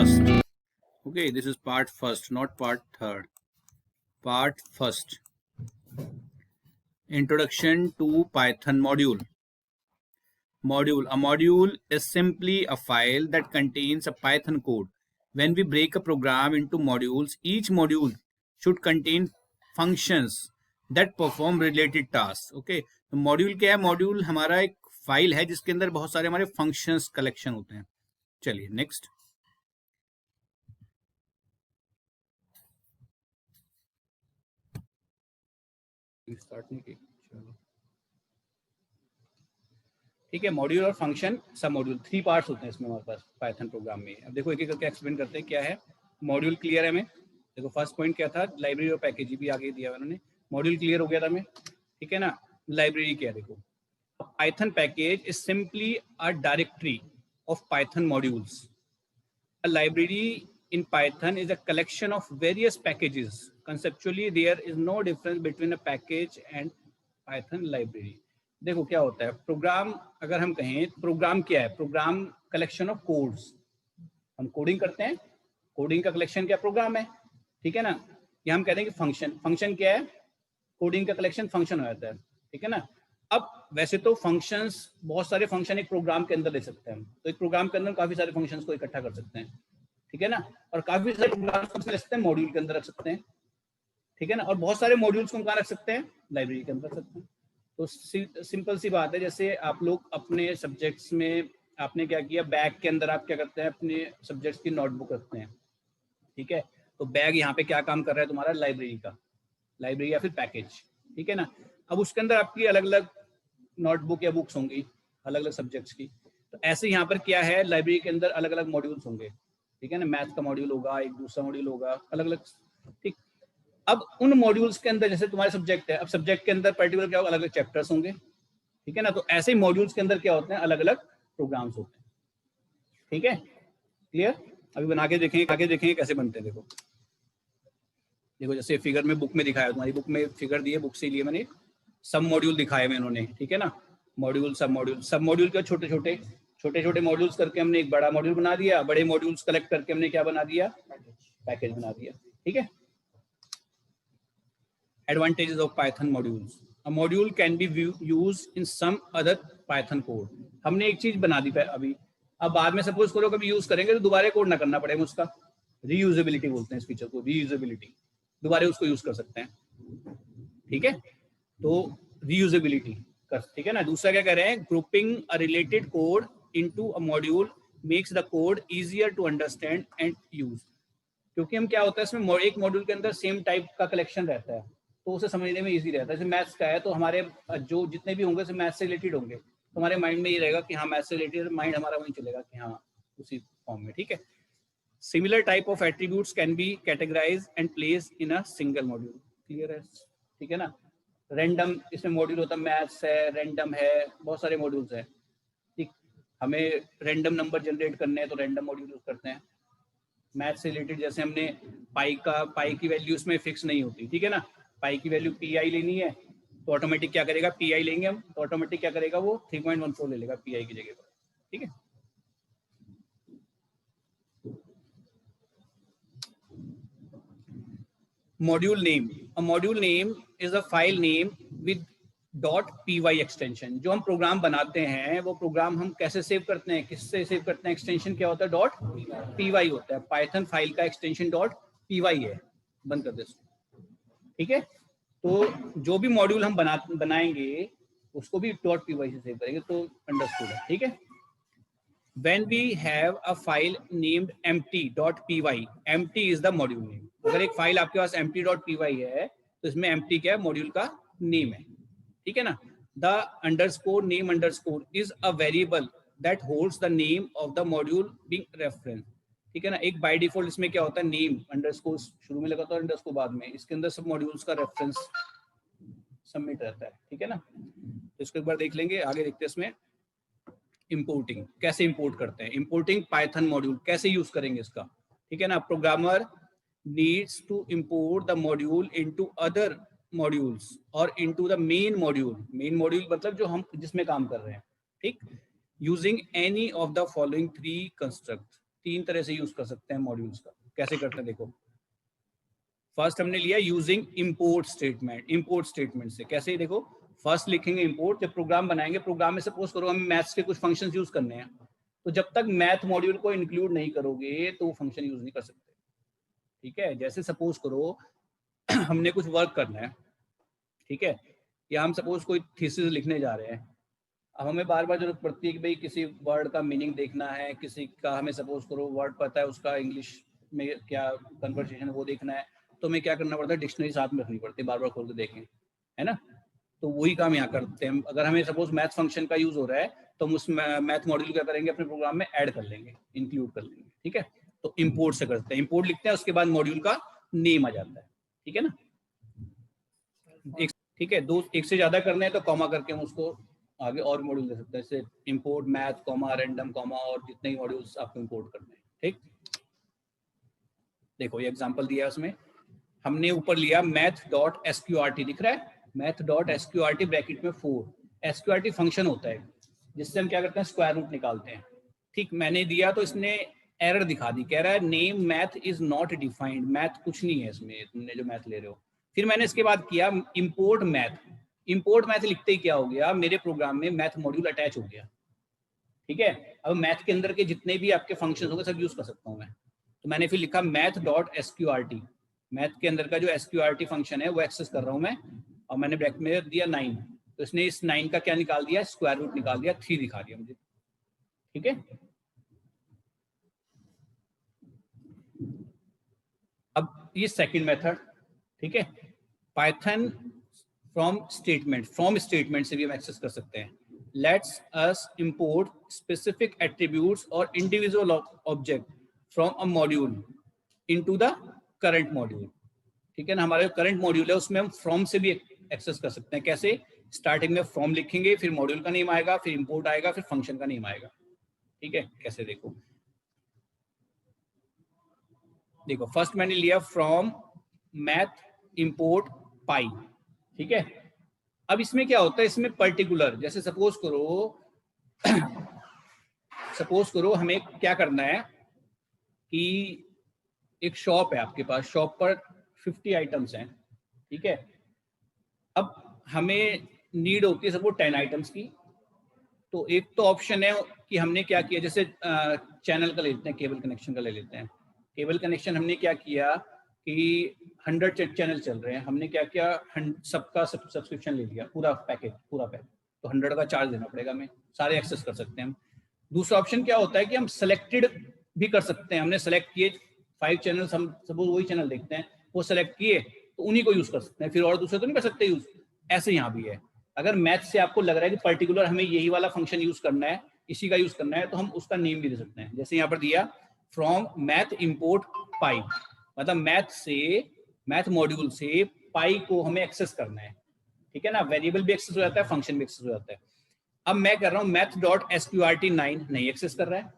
first. Okay, this is part first, not part third. Part first. Introduction to Python module. A module is simply a file that contains a Python code. When we break a program into modules, each module should contain functions that perform related tasks. Okay, तो module क्या है? Module हमारा एक file है जिसके अंदर बहुत सारे हमारे फंक्शंस कलेक्शन होते हैं. चलिए नेक्स्ट. स्टार्ट नहीं की. चलो ठीक है. मॉड्यूल और फंक्शन सब मॉड्यूल 3 पार्ट्स होते हैं इसमें हमारे पास पाइथन प्रोग्राम में. अब देखो एक एक करके एक्सप्लेन करते हैं क्या है. मॉड्यूल क्लियर है हमें. देखो फर्स्ट पॉइंट क्या था, लाइब्रेरी और पैकेज भी आगे दिया हुआ उन्होंने. मॉड्यूल क्लियर हो गया था हमें, ठीक है ना. लाइब्रेरी क्या है, देखो Python package is simply a directory of Python modules. A library in Python is a collection of various packages. Conceptually, there is no difference between a package and Python library. देखो क्या होता है programme. अगर हम कहें programme क्या है, programme collection of codes. हम कोडिंग करते हैं, कोडिंग का कलेक्शन क्या प्रोग्राम है, ठीक है ना. ये हम कहते हैं कि फंक्शन. फंक्शन क्या है, कोडिंग का कलेक्शन फंक्शन हो जाता है, ठीक है ना. अब वैसे तो फंक्शंस, बहुत सारे फंक्शन एक प्रोग्राम के अंदर ले सकते हैं. तो एक प्रोग्राम के अंदर काफी सारे फंक्शंस को इकट्ठा कर सकते हैं, ठीक है ना. और काफी सारे प्रोग्राम्स ले सकते हैं, मॉड्यूल के अंदर रख सकते हैं, ठीक है ना. और बहुत सारे मॉड्यूल्स को हम कहाँ रख सकते हैं, लाइब्रेरी के अंदर रख सकते हैं. तो सिंपल सी बात है. जैसे आप लोग अपने सब्जेक्ट्स में आपने क्या किया, बैग के अंदर आप क्या करते हैं, अपने सब्जेक्ट्स की नोटबुक रखते हैं, ठीक है. तो बैग यहाँ पे क्या काम कर रहा है तुम्हारा, लाइब्रेरी का, लाइब्रेरी या फिर पैकेज, ठीक है ना. अब उसके अंदर आपकी अलग अलग नोटबुक या बुक्स होंगी अलग अलग सब्जेक्ट्स की. तो ऐसे यहाँ पर क्या है, लाइब्रेरी के अंदर अलग अलग मॉड्यूल्स होंगे, ठीक है ना. मैथ का मॉड्यूल होगा, एक दूसरा मॉड्यूल होगा, अलग अलग, ठीक. अब उन मॉड्यूल्स के अंदर जैसे तुम्हारे सब्जेक्ट है, अब सब्जेक्ट के अंदर पर्टिकुलर क्या होगा, अलग अलग चैप्टर्स होंगे, ठीक है ना. तो ऐसे ही मॉड्यूल्स के अंदर क्या होते हैं, अलग अलग प्रोग्राम्स होते हैं, ठीक है. क्लियर. अभी बना के देखेंगे, आगे देखेंगे कैसे बनते हैं. देखो देखो जैसे फिगर में बुक में दिखाया, तुम्हारी बुक में फिगर दी है, बुक से लिए मैंने सब मॉड्यूल दिखाए में इन्होंने, ठीक है ना. मॉड्यूल सब मॉड्यूल के छोटे छोटे मॉड्यूल्स करके हमने एक बड़ा मॉड्यूल बना दिया. बड़े मॉड्यूल्स कलेक्ट करके हमने क्या बना दिया, पैकेज बना दिया, ठीक है. Advantages of Python modules. A module can be used in some other Python code. हमने एक चीज बना दी अभी, अब बाद में सपोज करो कभी यूज करेंगे तो दोबारा कोड ना करना पड़ेगा उसका. रीयूजेबिलिटी बोलते हैं इस फीचर को, रीयूजेबिलिटी. दोबारा उसको यूज कर सकते हैं, ठीक है. तो रीयूजेबिलिटी कर, ठीक है ना. दूसरा क्या कह रहे हैं, grouping a related code into a module makes the code easier to understand and use. क्योंकि हम क्या होता है इसमें एक मॉड्यूल के अंदर सेम टाइप का कलेक्शन रहता है, तो उसे समझने में इजी रहता है. जैसे मैथ्स का है तो हमारे जो जितने भी होंगे मैथ्स से रिलेटेड होंगे, तो हमारे माइंड में ये रहेगा कि हाँ मैथ्स से रिलेटेड, माइंड हमारा वहीं चलेगा कि हाँ उसी फॉर्म में, ठीक है. Similar type of attributes can be categorised and placed in a single module. Clear है, ठीक है ना. रैंडम इसमें मॉड्यूल होता है, मैथ्स है, रैंडम है, बहुत सारे मॉड्यूल्स हैं, ठीक. हमें रैंडम नंबर जनरेट करने हैं तो रैंडम मॉड्यूल यूज करते हैं. मैथ से रिलेटेड जैसे हमने पाई की वैल्यू उसमें फिक्स नहीं होती, ठीक है ना. पाई की वैल्यू पी आई लेनी है तो ऑटोमेटिक क्या करेगा, पी आई लेंगे हम तो ऑटोमेटिक क्या करेगा, वो 3.14 ले लेगा पी आई की जगह पर, ठीक है. Module name. A module name is a file name with .py extension. जो हम प्रोग्राम बनाते हैं वो प्रोग्राम हम कैसे सेव करते हैं, किससे सेव करते हैं, एक्सटेंशन क्या होता है, .py होता है. पाइथन फाइल का एक्सटेंशन .py है. बंद कर दे, ठीक है. तो जो भी मॉड्यूल हम बनाएंगे उसको भी .py से सेव करेंगे, तो अंडरस्टूड है, ठीक है. When we have a file named empty.py, empty is the module name. अगर एक फाइल आपके पास empty.py है तो इसमें empty क्या है, मॉड्यूल का नेम है, ठीक है ना. The underscore name underscore is a variable that holds the name of the module being referenced, ठीक है ना. एक बाय डिफॉल्ट इसमें क्या होता है, नेम अंडरस्कोर शुरू में लगाता है, अंडरस्कोर बाद में. इसके अंदर सब मॉड्यूल्स का रेफरेंस सबमिट रहता है, ठीक है ना. तो इसको एक बार देख लेंगे, आगे देखते हैं इसमें. इंपोर्टिंग, कैसे इंपोर्ट करते हैं, इंपोर्टिंग पाइथन मॉड्यूल कैसे यूज करेंगे इसका, ठीक है ना. Programmer needs to import the module into other modules और into the main module. Main module मतलब जो हम जिसमें काम कर रहे हैं, ठीक. Using any of the following 3 construct. तीन तरह से यूज कर सकते हैं मॉड्यूल्स का। कैसे करते हैं देखो, फर्स्ट हमने लिया using import statement. Import statement से कैसे, देखो फर्स्ट लिखेंगे इंपोर्ट, जब प्रोग्राम बनाएंगे, प्रोग्राम में सपोज करो हमें मैथ्स के कुछ फंक्शंस यूज करने हैं, तो जब तक मैथ मॉड्यूल को इंक्लूड नहीं करोगे तो वो फंक्शन यूज नहीं कर सकते। ठीक है, जैसे सपोज करो हमने कुछ वर्क करना है, ठीक है, या हम सपोज कोई थीसिस लिखने जा रहे हैं, अब हमें बार बार जरूरत पड़ती है कि भाई किसी वर्ड का मीनिंग देखना है, किसी का हमें सपोज करो वर्ड पता है उसका इंग्लिश में क्या कन्वर्सेशन वो देखना है, तो हमें क्या करना पड़ता है, डिक्शनरी साथ में रखनी पड़ती है, बार बार खोल के देखें, है ना। तो वही काम यहाँ करते हैं। अगर हमें सपोज मैथ फंक्शन का यूज हो रहा है तो हम उस मैथ मॉड्यूल क्या करेंगे, अपने प्रोग्राम में ऐड कर लेंगे, इंक्लूड कर लेंगे। ठीक है, तो इंपोर्ट से करते हैं, इंपोर्ट लिखते हैं, उसके बाद मॉड्यूल का नेम आ जाता है। ठीक है ना, ठीक है, दो एक से ज्यादा करने हैं तो कॉमा करके हम उसको आगे और मॉड्यूल दे सकते हैं, जैसे import math comma random comma और जितने ही मॉड्यूल्स आपको इंपोर्ट करने हैं। ठीक, देखो ये एग्जांपल दिया है उसमें, हमने ऊपर लिया math.sqrt, दिख रहा है math.sqrt ब्रैकेट में 4, sqrt फंक्शन होता है जिससे हम क्या करते हैं, स्क्वायर रूट निकालते हैं। ठीक, मैंने दिया तो इसने एरर दिखा दी, कह रहा है name math is not defined, math कुछ नहीं है इसमें, तुमने जो मैथ ले रहे हो। फिर मैंने इसके बाद किया इंपोर्ट मैथ, इंपोर्ट मैथ लिखते ही क्या हो गया, मेरे प्रोग्राम में मैथ मॉड्यूल अटैच हो गया। ठीक है, अब मैथ के अंदर के जितने भी आपके फंक्शन होंगे सब यूज कर सकता हूँ मैं। तो मैंने फिर लिखा math.sqrt, मैथ के अंदर का जो sqrt फंक्शन है वो एक्सेस कर रहा हूँ मैं, और मैंने ब्रैकेट में दिया 9, तो इसने इस 9 का क्या निकाल दिया, स्क्वायर रूट निकाल दिया, 3 दिखा दिया मुझे। ठीक है, अब ये सेकंड मेथड। ठीक है, पाइथन फ्रॉम स्टेटमेंट से भी हम एक्सेस कर सकते हैं। Let's us import specific attributes और individual object from a module into the current module. ठीक है ना, हमारा जो करंट मॉड्यूल है उसमें हम फ्रॉम से भी एक्सेस कर सकते हैं। कैसे, स्टार्टिंग में फ्रॉम लिखेंगे, फिर मॉड्यूल का नेम आएगा, फिर इंपोर्ट आएगा, फिर फंक्शन का नेम आएगा। ठीक है, कैसे देखो, देखो फर्स्ट मैंने लिया फ्रॉम मैथ इंपोर्ट पाई। ठीक है, अब इसमें क्या होता है, इसमें पर्टिकुलर, जैसे सपोज करो हमें क्या करना है कि एक शॉप है आपके पास, शॉप पर 50 आइटम्स हैं। ठीक है, अब हमें नीड होती है सपोज 10 आइटम्स की, तो एक तो ऑप्शन है कि हमने क्या किया, जैसे चैनल का ले लेते हैं, केबल कनेक्शन का ले लेते हैं। केबल कनेक्शन हमने क्या किया कि 100 चैनल चल रहे हैं, हमने क्या किया, सबका सब्सक्रिप्शन ले लिया, पूरा पैक, तो 100 का चार्ज देना पड़ेगा, हमें सारे एक्सेस कर सकते हैं हम। दूसरा ऑप्शन क्या होता है कि हम सेलेक्टेड भी कर सकते हैं, हमने सेलेक्ट किए 5 चैनल्स, हम सपोज वही चैनल देखते हैं, वो सेलेक्ट किए तो उन्हीं को यूज कर सकते हैं, फिर और दूसरे तो नहीं कर सकते यूज। ऐसे यहाँ भी है, अगर मैथ से आपको लग रहा है कि पर्टिकुलर हमें यही वाला फंक्शन यूज करना है, इसी का यूज करना है, तो हम उसका नेम भी दे सकते हैं। जैसे यहाँ पर दिया फ्रॉम मैथ इंपोर्ट पाई, मतलब मैथ मॉड्यूल से पाई को हमें एक्सेस करना है। ठीक है ना, वेरिएबल भी एक्सेस हो जाता है, फंक्शन भी एक्सेस हो जाता है। अब मैं कर रहा हूँ math.sqrt 9 नहीं एक्सेस कर रहा है,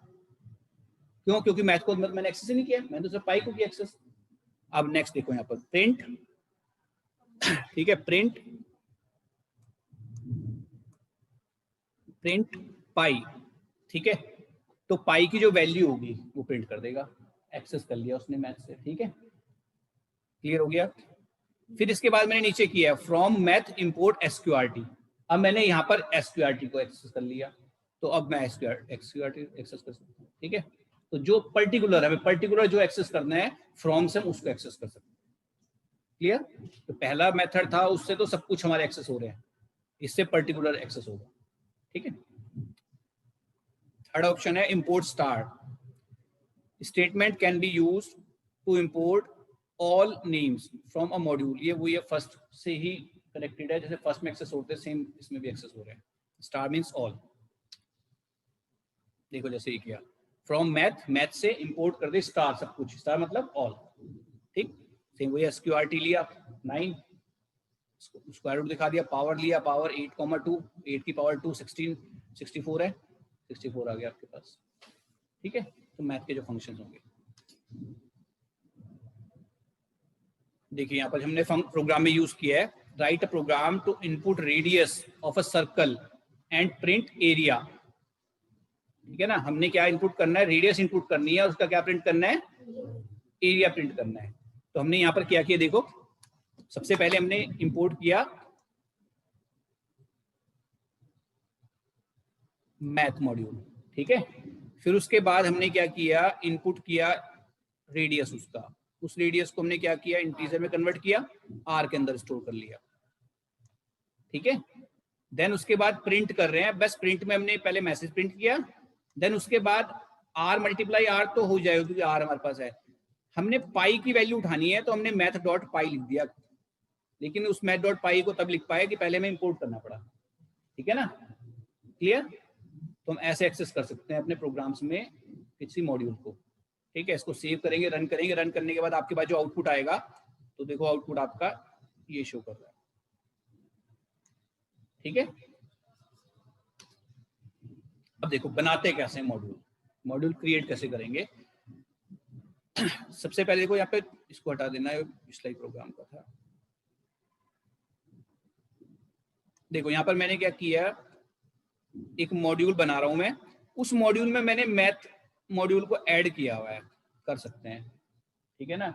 क्यों, क्योंकि मैथ को मैंने एक्सेस ही नहीं किया, मैंने तो सिर्फ पाई को किया एक्सेस। अब नेक्स्ट देखो यहाँ पर प्रिंट, ठीक है, प्रिंट पाई। ठीक है, तो पाई की जो वैल्यू होगी वो प्रिंट कर देगा, एक्सेस कर लिया उसने मैथ से। ठीक है, क्लियर हो गया। फिर इसके बाद मैंने नीचे किया फ्रॉम मैथ इंपोर्ट एसक्यूआरटी, अब मैंने यहाँ पर एसक्यूआरटी को एक्सेस कर लिया, तो अब मैं एसक्यूआरटी एक्सेस कर सकता हूँ। ठीक है, तो जो पर्टिकुलर हमें पर्टिकुलर जो एक्सेस करना है फ्रॉम से, हम उसको एक्सेस कर सकते हैं। क्लियर, तो पहला मेथड था उससे तो सब कुछ हमारे एक्सेस हो रहे हैं, इससे पर्टिकुलर एक्सेस होगा। ठीक है, थर्ड ऑप्शन है import star, statement can be use to import all names from a module. ये वही है, फर्स्ट से ही कनेक्टेड है, जैसे फर्स्ट में एक्सेस होते हैं सेम इसमें भी एक्सेस हो रहे हैं। स्टार मींस ऑल, देखो जैसे ये किया फ्रॉम मैथ से इंपोर्ट कर दे स्टार, सब कुछ, स्टार मतलब ऑल। ठीक, सेम वही एसक्यूआरटी लिया 9, स्क्वायर रूट दिखा दिया, पावर लिया, पावर 8,2, 8 की पावर 2 16, 64 है, 64 आ गया आपके पास। ठीक है, तो मैथ के जो फंक्शन होंगे, देखिए यहाँ पर हमने प्रोग्राम में यूज किया है, write a program to input radius of a circle and print area. ठीक है ना। हमने क्या इनपुट करना है, रेडियस इनपुट करनी है, उसका क्या प्रिंट करना है, एरिया प्रिंट करना है। तो हमने यहाँ पर क्या किया, देखो सबसे पहले हमने इंपोर्ट किया मैथ मॉड्यूल, ठीक है। फिर उसके बाद हमने क्या किया, इनपुट किया रेडियस उसका, उस रेडियस को हमने क्या किया, इंटीजर में कन्वर्ट किया, आर के अंदर स्टोर कर लिया, ठीक है। देन उसके बाद प्रिंट कर रहे हैं, बस प्रिंट में हमने पहले मैसेज प्रिंट किया, देन उसके बाद आर मल्टीप्लाई आर तो हो जाएगा क्योंकि आर हमारे पास है। हमने पाई की वैल्यू उठानी है तो हमने मैथ डॉट पाई लिख दिया, लेकिन उस मैथ डॉट पाई को तब लिख पाए कि पहले हमें इंपोर्ट करना पड़ा, ठीक है ना, क्लियर। तो हम ऐसे एक्सेस कर सकते हैं अपने प्रोग्राम्स में किसी मॉड्यूल को, ठीक है। इसको सेव करेंगे, रन करेंगे, रन करने के बाद आपके पास जो आउटपुट आएगा, तो देखो आउटपुट आपका ये शो कर रहा है, ठीक है। अब देखो बनाते कैसे मॉड्यूल, मॉड्यूल क्रिएट कैसे करेंगे। सबसे पहले देखो यहाँ पे इसको हटा देना है, पिछला ही प्रोग्राम का था। देखो यहाँ पर मैंने क्या किया, एक मॉड्यूल बना रहा हूं मैं, उस मॉड्यूल में मैंने मैथ मॉड्यूल को ऐड किया हुआ है, कर सकते हैं, ठीक है ना।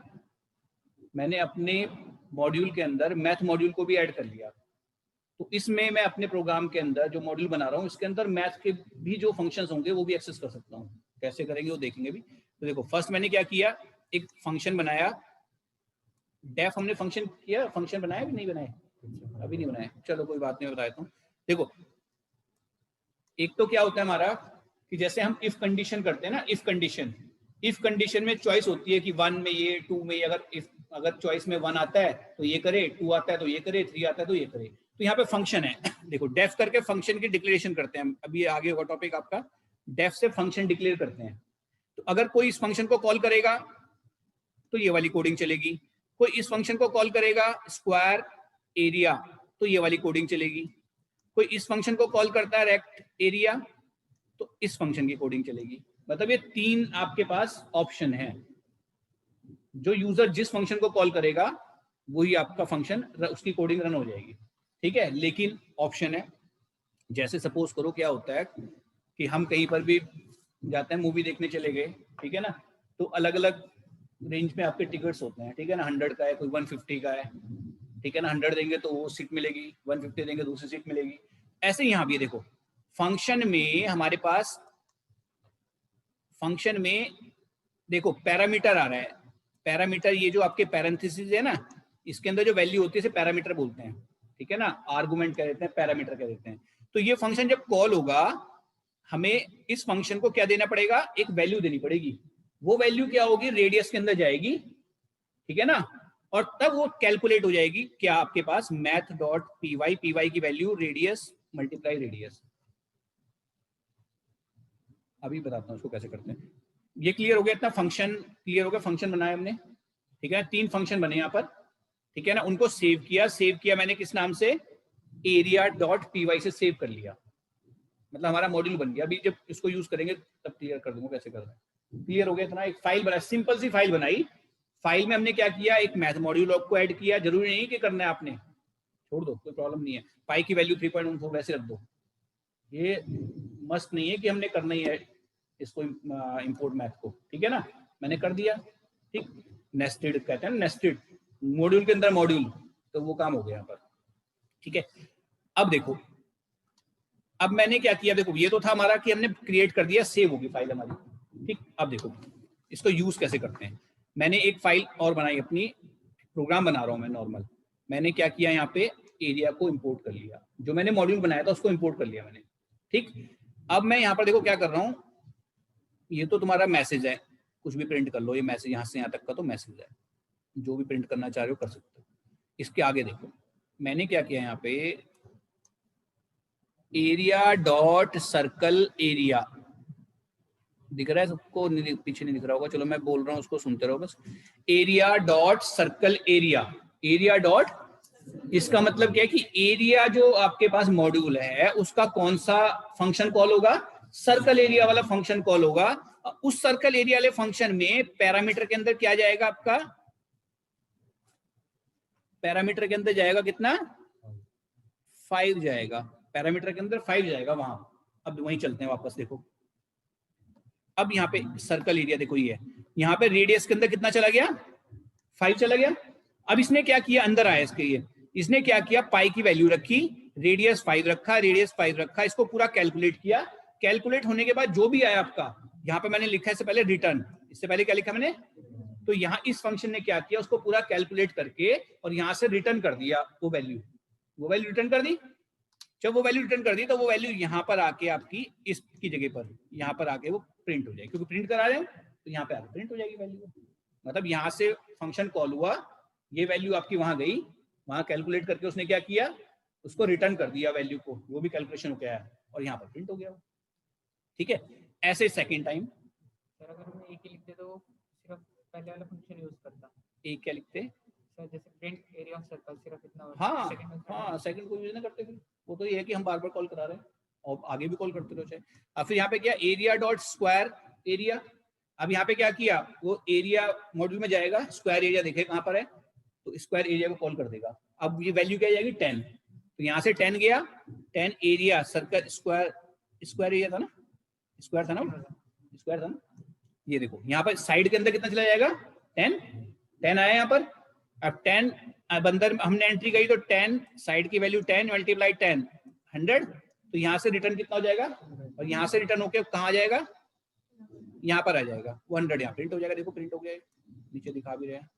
मैंने अपने मॉड्यूल के अंदर मैथ मॉड्यूल को भी ऐड कर लिया, तो इसमें मैं अपने प्रोग्राम के अंदर जो मॉड्यूल बना रहा हूँ इसके अंदर मैथ के भी जो फंक्शंस होंगे वो भी एक्सेस कर सकता हूँ। कैसे करेंगे वो देखेंगे भी। तो देखो फर्स्ट मैंने क्या किया, एक फंक्शन बनाया, डेफ हमने फंक्शन किया, फंक्शन बनाया कि नहीं बनाया, अभी नहीं बनाया, चलो कोई बात नहीं, बता देता हूँ। देखो एक तो क्या होता है हमारा कि जैसे हम इफ कंडीशन करते हैं ना, इफ कंडीशन में चॉइस होती है कि 1 में ये, 2 में ये, अगर चॉइस में 1 आता है तो ये करे, 2 आता है तो ये करे, 3 आता है तो ये करे। तो यहाँ पे फंक्शन है, देखो डेफ करके फंक्शन की डिक्लेरेशन करते हैं। अभी आगे होगा टॉपिक आपका, डेफ से फंक्शन डिक्लेयर करते हैं। तो अगर कोई इस फंक्शन को कॉल करेगा तो ये वाली कोडिंग चलेगी, कोई इस फंक्शन को कॉल करेगा स्क्वायर एरिया तो ये वाली कोडिंग चलेगी, कोई इस फंक्शन को कॉल करता है रेक्ट एरिया तो इस फंक्शन की कोडिंग चलेगी। मतलब ये 3 आपके पास ऑप्शन है, जो यूजर जिस फंक्शन को कॉल करेगा वही आपका फंक्शन, उसकी कोडिंग रन हो जाएगी, ठीक है। लेकिन ऑप्शन है, जैसे सपोज करो क्या होता है कि हम कहीं पर भी जाते हैं, मूवी देखने चले गए, ठीक है ना, तो अलग अलग रेंज में आपके टिकट्स होते हैं, ठीक है ना, 100 का है, कोई 150 का है, ठीक है ना। 100 देंगे तो वो सीट मिलेगी, 150 देंगे दूसरी सीट मिलेगी। ऐसे यहाँ भी देखो फंक्शन में हमारे पास, फंक्शन में देखो पैरामीटर आ रहा है, पैरामीटर ये जो आपके पैरेंथेसिस है ना, इसके अंदर जो वैल्यू होती है इसे पैरामीटर बोलते हैं, ठीक है ना, आर्गुमेंट कह देते हैं, पैरामीटर कह देते हैं। तो ये फंक्शन जब कॉल होगा हमें इस फंक्शन को क्या देना पड़ेगा, एक वैल्यू देनी पड़ेगी। वो वैल्यू क्या होगी, रेडियस के अंदर जाएगी, ठीक है ना, और तब वो कैलकुलेट हो जाएगी क्या आपके पास मैथ डॉट पीवाई, पीवाई की वैल्यू रेडियस मल्टीप्लाई रेडियस। अभी बताता हूँ उसको कैसे करते हैं। ये क्लियर हो गया, इतना फंक्शन क्लियर हो गया, फंक्शन बनाया हमने, ठीक है, 3 फंक्शन बने यहाँ पर, ठीक है ना। उनको सेव किया मैंने किस नाम से, एरिया डॉट पीवाई से सेव कर लिया, मतलब हमारा मॉड्यूल बन गया। अभी जब इसको यूज करेंगे तब क्लियर कर दूंगा कैसे करना है। क्लियर हो गया इतना, एक फाइल बनाई, सिंपल सी फाइल बनाई, फाइल में हमने क्या किया, एक मैथ मॉड्यूल को ऐड किया, जरूरी नहीं कि करना है आपने, छोड़ दो कोई प्रॉब्लम नहीं है। पाई की वैल्यू 3.14 वैसे रख दो, ये मस्त नहीं है कि हमने करना ही है इसको इंपोर्ट मैथ को, ठीक है ना, मैंने कर दिया, ठीक। नेस्टेड कहते हैं, नेस्टेड मॉड्यूल के अंदर मॉड्यूल, तो वो काम हो गया यहाँ पर, ठीक है। अब देखो, अब मैंने क्या किया, देखो ये तो था हमारा कि हमने क्रिएट कर दिया, सेव होगी फाइल हमारी, ठीक। अब देखो इसको यूज कैसे करते हैं। मैंने एक फाइल और बनाई, अपनी प्रोग्राम बना रहा हूं मैं नॉर्मल, मैंने क्या किया, यहाँ पे एरिया को इंपोर्ट कर लिया, जो मैंने मॉड्यूल बनाया था उसको इंपोर्ट कर लिया मैंने, ठीक। अब मैं यहाँ पर देखो क्या कर रहा हूँ, ये तो तुम्हारा मैसेज है, कुछ भी प्रिंट कर लो, ये मैसेज यहाँ से यहाँ तक का तो मैसेज है, जो भी प्रिंट करना चाह रहे हो कर सकते हो। इसके आगे देखो मैंने क्या किया, यहाँ पे एरिया डॉट सर्कल एरिया दिख रहा है सबको, पीछे नहीं दिख रहा होगा, चलो मैं बोल रहा हूँ उसको सुनते रहो बस। Area dot circle area, area dot, इसका मतलब क्या है कि एरिया जो आपके पास मॉड्यूल है उसका कौन सा फंक्शन कॉल होगा, सर्कल एरिया वाला फंक्शन कॉल होगा। उस सर्कल एरिया वाले फंक्शन में पैरामीटर के अंदर क्या जाएगा, आपका पैरामीटर के अंदर जाएगा कितना, 5 जाएगा, पैरामीटर के अंदर 5 जाएगा वहां। अब वहीं चलते हैं वापस, देखो अब यहाँ पे सर्कल एरिया देखो ये, यहाँ पे रेडियस के अंदर कितना चला गया, 5 चला गया। अब इसने क्या किया, अंदर आया इसके ये, इसने क्या किया, पाई की वैल्यू रखी, रेडियस 5 रखा, रेडियस 5 रखा, इसको पूरा कैलकुलेट किया। कैलकुलेट होने के बाद जो भी आया आपका, यहाँ पे मैंने लिखा है इससे पहले रिटर्न, इससे पहले क्या लिखा मैंने, तो यहाँ इस फंक्शन ने क्या किया, उसको पूरा कैलकुलेट करके और यहाँ से रिटर्न कर दिया वो वैल्यू रिटर्न कर दी। जब वो वैल्यू रिटर्न कर दी तो वो वैल्यू यहाँ पर आके आपकी इसकी जगह पर यहाँ पर आके वो प्रिंट हो जाएगी, क्योंकि प्रिंट करा रहे हैं तो यहाँ पे आके प्रिंट हो जाएगी वैल्यू। मतलब यहाँ से फंक्शन कॉल हुआ, ये वैल्यू आपकी वहां गई, वहां कैलकुलेट करके उसने क्या किया, उसको रिटर्न कर दिया वैल्यू को, वो भी कैलकुलेशन हो गया और यहाँ पर प्रिंट हो गया। ठीक है, ऐसे सेकेंड टाइम सर अगर हम एक ही लिखते तो सिर्फ पहले वाला फंक्शन यूज करता, एक क्या लिखते सर जैसे प्रिंट एरिया ऑफ सर्कल सिर्फ इतना, हाँ सेकंड को यूज नहीं करते फिर, वो तो ये है कि हम बार बार कॉल करा रहे हैं और आगे भी कॉल करते रहो चाहे। अब फिर यहाँ पे क्या, एरिया डॉट स्क्वायर एरिया। अब यहाँ पे क्या किया, वो एरिया मॉड्यूल में जाएगा, स्क्वायर एरिया देखे कहाँ पर है, तो स्क्वायर एरिया को कॉल कर देगा। अब ये वैल्यू क्या जाएगी 10, तो यहाँ से 10 गया, 10 एरिया सर्कल स्क्वायर एरिया था ना, स्क्वायर था ना, ये देखो यहाँ पर साइड के अंदर कितना चला जाएगा, 10 आया यहाँ पर। अब 10 अब अंदर हमने एंट्री करी तो 10 साइड की वैल्यू 10 मल्टीप्लाई 10 100, तो यहाँ से रिटर्न कितना हो जाएगा, और यहाँ से रिटर्न होके कहाँ आ जाएगा, यहाँ पर आ जाएगा 100, यहाँ प्रिंट हो जाएगा। देखो प्रिंट हो गया, नीचे दिखा भी रहे हैं,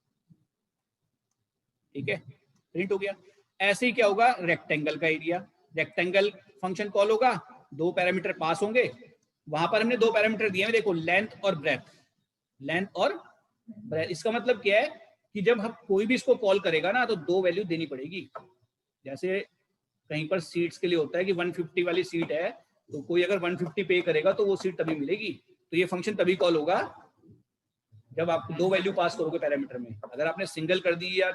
ठीक है प्रिंट हो गया। ऐसे ही क्या होगा, रेक्टेंगल का एरिया, रेक्टेंगल फंक्शन कॉल होगा, 2 पैरामीटर पास होंगे, वहां पर हमने 2 पैरामीटर दिए हैं देखो, लेंथ और ब्रेथ। इसका मतलब क्या है कि जब हम कोई भी इसको कॉल करेगा ना तो 2 वैल्यू देनी पड़ेगी। जैसे कहीं पर सीट्स के लिए होता है कि 150 वाली सीट है तो कोई अगर 150 पे करेगा तो वो सीट तभी मिलेगी, तो ये फंक्शन तभी कॉल होगा जब आप 2 वैल्यू पास करोगे पैरामीटर में। अगर आपने सिंगल कर दी या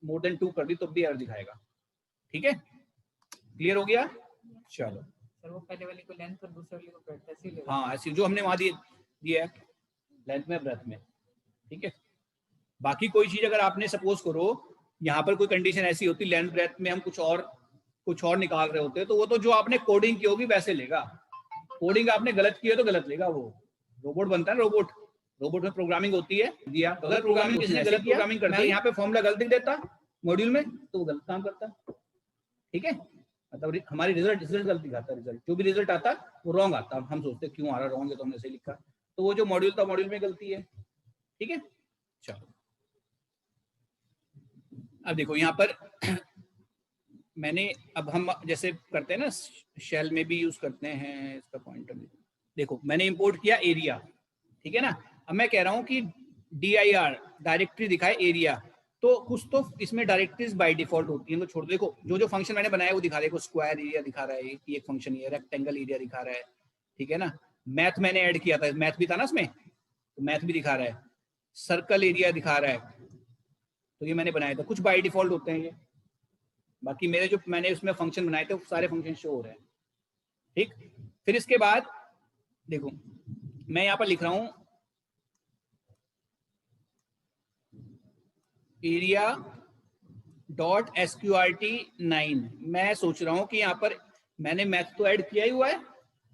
मोर देन 2 कर दी तो भी एरर दिखाएगा। ठीक है, क्लियर हो गया। चलो सर वो पहले वाली को लेंथ और दूसरे वाली को ब्रेथ ऐसे ही लेगा। हाँ ऐसे जो हमने वहां दिया है लेंथ में ब्रेथ में। ठीक है, बाकी कोई चीज अगर आपने सपोज करो यहाँ पर कोई कंडीशन ऐसी होती लेंथ ब्रेथ में हम कुछ और निकाल रहे होते तो वो तो जो आपने कोडिंग की होगी वैसे लेगा। कोडिंग आपने गलत की है तो गलत लेगा, वो रोबोट बनता है, रोबोट में प्रोग्रामिंग होती है दिया, अगर प्रोग्रामिंग किसी ने गलत प्रोग्रामिंग कर दी, यहाँ पे फॉर्मूला गलत लिख देता मॉड्यूल में तो वो गलत काम करता। ठीक है, मतलब हमारी रिजल्ट गलत दिखाता, रिजल्ट जो भी रिजल्ट आता वो रॉन्ग आता, हम सोचते क्यों आ रहा रॉन्ग है तो हमने सही लिखा, तो वो जो मॉड्यूल था मॉड्यूल में गलती है। ठीक है, चलो अब देखो यहाँ पर मैंने, अब हम जैसे करते हैं ना शेल में भी यूज करते हैं इसका पॉइंटर, देखो मैंने इंपोर्ट किया एरिया, ठीक है ना। अब मैं कह रहा हूँ कि dir डायरेक्टरी दिखाए एरिया, तो कुछ तो इसमें डायरेक्टरीज बाय डिफॉल्ट होती हैं, तो छोड़ देखो जो फंक्शन मैंने बनाया वो दिखा रहा है, देखो स्क्वायर एरिया दिखा रहा है, एक फंक्शन ये रेक्टेंगल एरिया दिखा रहा है, ठीक है ना। मैथ मैंने ऐड किया था, मैथ भी था ना इसमें, तो मैथ भी दिखा रहा है, सर्कल एरिया दिखा रहा है, तो ये मैंने बनाया था, कुछ बाय डिफॉल्ट होते हैं ये। बाकी मेरे जो मैंने उसमें फंक्शन बनाए थे वो सारे फंक्शन शो हो रहे हैं। ठीक, फिर इसके बाद देखो मैं यहाँ पर लिख रहा हूं एरिया डॉट sqrt9। मैं सोच रहा हूं कि यहाँ पर मैंने मैथ तो ऐड किया ही हुआ है,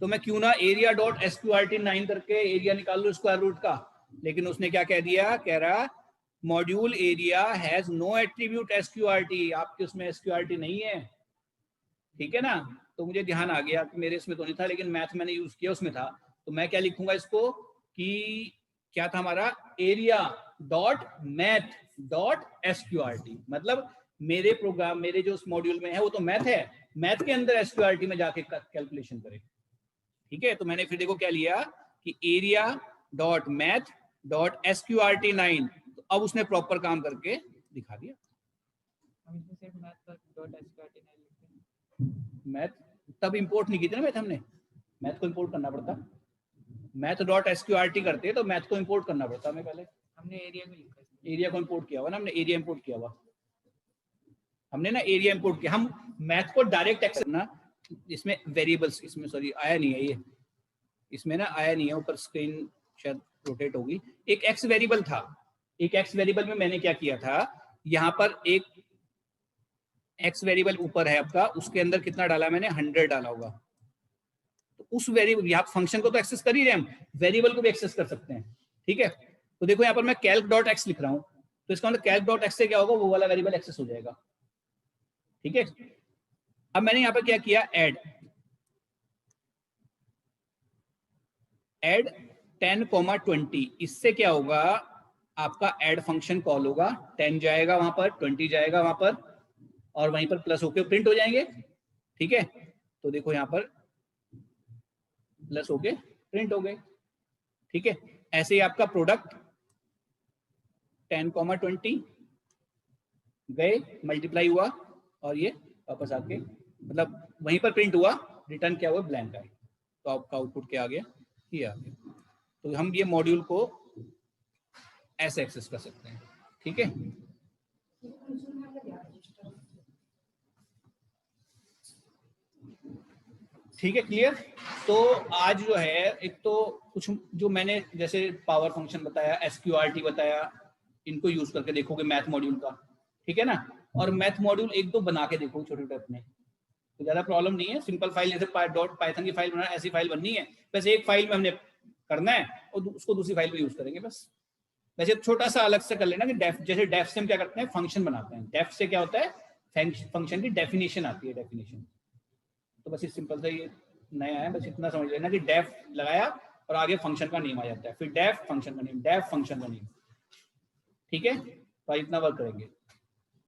तो मैं क्यों ना एरिया डॉट sqrt9 करके एरिया निकाल लूं स्क्वायर रूट का, लेकिन उसने क्या कह दिया, कह रहा module area has no attribute sqrt, आपके उसमें sqrt नहीं है। ठीक है ना, तो मुझे ध्यान आ गया कि मेरे इसमें तो नहीं था, लेकिन मैथ मैंने यूज किया उसमें था, तो मैं क्या लिखूंगा इसको कि क्या था हमारा area dot math dot sqrt, मतलब मेरे प्रोग्राम मेरे जो उस मॉड्यूल में है वो तो मैथ है, मैथ के अंदर sqrt में जाके कैलकुलेशन करे। ठीक है, तो मैंने फिर देखो क्या लिया कि area dot math dot sqrt9, तो अब उसने प्रॉपर काम करके दिखा दिया। मैथ तब इंपोर्ट नहीं की थी ना मैथ, हमने मैथ को इंपोर्ट करना पड़ता, मैथ डॉट sqrt करते तो मैथ को इंपोर्ट करना पड़ता हमें पहले, हमने एरिया में लिखा, एरिया को इंपोर्ट किया हुआ ना, हमने एरिया इंपोर्ट किया हुआ, हमने ना एरिया इंपोर्ट किया। हम मैथ को डायरेक्ट एक्सेस ना, इसमें वेरिएबल्स, इसमें सॉरी आया नहीं है ये, इसमें ना आया नहीं है, ऊपर स्क्रीन शायद रोटेट होगी, एक एक्स वेरिएबल था, एक एक्स वेरिएबल में मैंने क्या किया था, यहाँ पर एक एक्स वेरिएबल ऊपर है आपका, उसके अंदर कितना डाला मैंने 100 डाला होगा, तो उस वेरिएबल, यहाँ फंक्शन को तो एक्सेस कर ही रहे हम, वेरिएबल को भी एक्सेस कर सकते हैं। ठीक है, तो देखो यहाँ पर मैं कैल्क डॉट एक्स लिख रहा हूँ, तो इसका मतलब कैल्क डॉट एक्स से क्या होगा, वो वाला वेरिएबल एक्सेस हो जाएगा। ठीक है, अब मैंने यहाँ पर क्या किया, ऐड 10,20, इससे क्या होगा, आपका ऐड फंक्शन कॉल होगा, 10 जाएगा वहां पर, 20 जाएगा वहां पर, और वहीं पर प्लस होके प्रिंट हो जाएंगे। ठीक है, तो देखो यहाँ पर प्लस होके प्रिंट हो गए। ठीक है, ऐसे ही आपका प्रोडक्ट 10,20 गए, मल्टीप्लाई हुआ, और ये वापस आके मतलब वहीं पर प्रिंट हुआ, रिटर्न क्या हुआ, ब्लैंक आया, तो आपका आउटपुट क्या आ गया, ये आ गया। तो हम ये मॉड्यूल को ऐसे एक्सेस कर सकते हैं। ठीक है, ठीक है, क्लियर। तो आज जो है, एक तो कुछ जो मैंने जैसे पावर फंक्शन बताया, SQRT बताया, इनको यूज करके देखोगे मैथ मॉड्यूल का। ठीक है ना, और मैथ मॉड्यूल एक दो बना के देखो छोटे छोटे अपने, तो ज्यादा प्रॉब्लम नहीं है। सिंपल फाइल जैसे डॉट पाइथन की फाइल बनाना, ऐसी फाइल बननी है, बस एक फाइल में हमने करना है और उसको दूसरी फाइल में यूज करेंगे बस। वैसे छोटा सा अलग से कर लेना कि डेफ, जैसे डेफ से हम क्या करते हैं, फंक्शन बनाते हैं। डेफ से क्या होता है, फंक्शन की डेफिनेशन आती है, डेफिनेशन। तो बस इस सिंपल सा ये नया है, बस इतना समझ लेना कि डेफ लगाया और आगे फंक्शन का नेम आ जाता है, फिर डेफ फंक्शन का नेम, डेफ फंक्शन का नेम। ठीक है, तो इतना वर्क करेंगे।